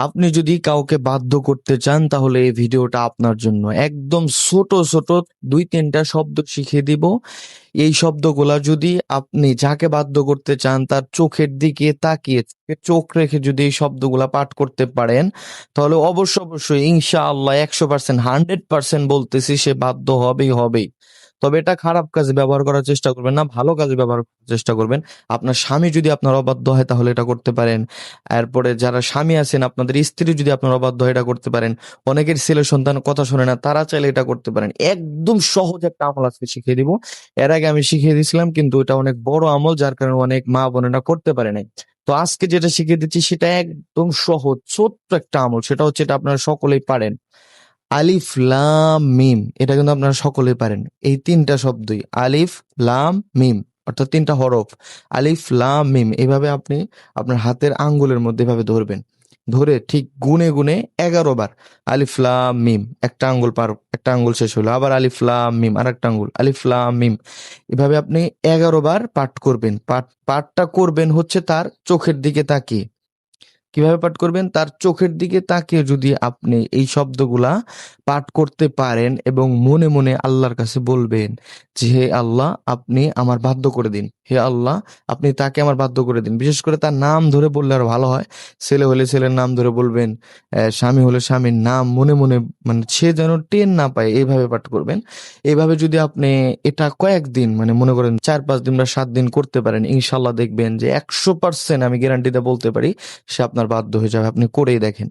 আপনি যদি কাউকে বাধ্য করতে চান তাহলে এই ভিডিওটা আপনার জন্য। একদম ছোট ছোট 2-3টা শব্দ শিখিয়ে দিব। এই শব্দগুলা যদি আপনি যাকে বাধ্য করতে চান তার চোখের দিকে তাকিয়ে চোখ রেখে যদি এই শব্দগুলা পাঠ করতে পারেন, তাহলে অবশ্যই ইনশাআল্লাহ 100%, 100% বলতেছি সে বাধ্য হবেই হবেই। তবে এটা খারাপ কাজে ব্যবহার করার চেষ্টা করবেন না, ভালো কাজে ব্যবহার করার চেষ্টা করবেন। আপনার স্বামী যদি আপনার অবাধ্য হয় তাহলে এটা করতে পারেন। এরপরে যারা স্বামী আছেন, আপনাদের স্ত্রী যদি আপনার অবাধ্য হয় এটা করতে পারেন। অনেকের ছেলে সন্তান কথা শোনে না, তারা চাইলে এটা করতে পারেন। একদম সহজ একটা আমল আজকে শিখিয়ে দিব। এর আগে আমি শিখিয়ে দিয়েছিলাম, কিন্তু এটা অনেক বড় আমল, যার কারণে অনেক মা বোনেরা করতে পারে নাই। তো আজকে যেটা শিখিয়ে দিচ্ছি সেটা একদম সহজ ছোট্ট একটা আমল, সেটা হচ্ছে এটা আপনারা সকলেই পারেন। আলিফ লাম মিম, এটা কিন্তু আপনারা সকলেই পারেন। এই 3টা শব্দই আলিফ লাম মিম, অর্থাৎ 3টা হরফ আলিফ লাম মিম। এভাবে আপনি আপনার হাতের আঙ্গুলের মধ্যে এভাবে ধরবেন, ধরে ঠিক গুনে গুনে 11 বার আলিফ লাম মিম। একটা আঙ্গুল শেষ হলো, আবার আলিফ লাম মিম, আর একটা আঙ্গুল আলিফ লাম মিম। এভাবে আপনি 11 বার পাঠ করবেন। পাঠটা করবেন হচ্ছে তার চোখের দিকে তাকিয়ে। কিভাবে পাঠ করবেন? তার চোখের দিকে তাকিয়ে যদি আপনি এই শব্দগুলা পাঠ করতে পারেন এবং মনে মনে আল্লাহর কাছে বলবেন যে, হে আল্লাহ, আপনি আমার বাধ্য করে দিন। হে আল্লাহ, আপনি তাকে আমার বাধ্য করে দিন। বিশেষ করে তার নাম ধরে বললে আরো ভালো হয়। ছেলে হলে ছেলের নাম ধরে বলবেন, স্বামী হলে স্বামীর নাম মনে মনে, মানে সে যেন টের না পায় এইভাবে পাঠ করবেন। এভাবে যদি আপনি এটা কয়েকদিন, মানে মনে করেন 4-5 দিন বা 7 দিন করতে পারেন, ইনশাল্লাহ দেখবেন যে 100%, আমি গ্যারান্টিতে বলতে পারি, সে আপনার বাধ্য হয়ে যাবে। আপনি করেই দেখেন।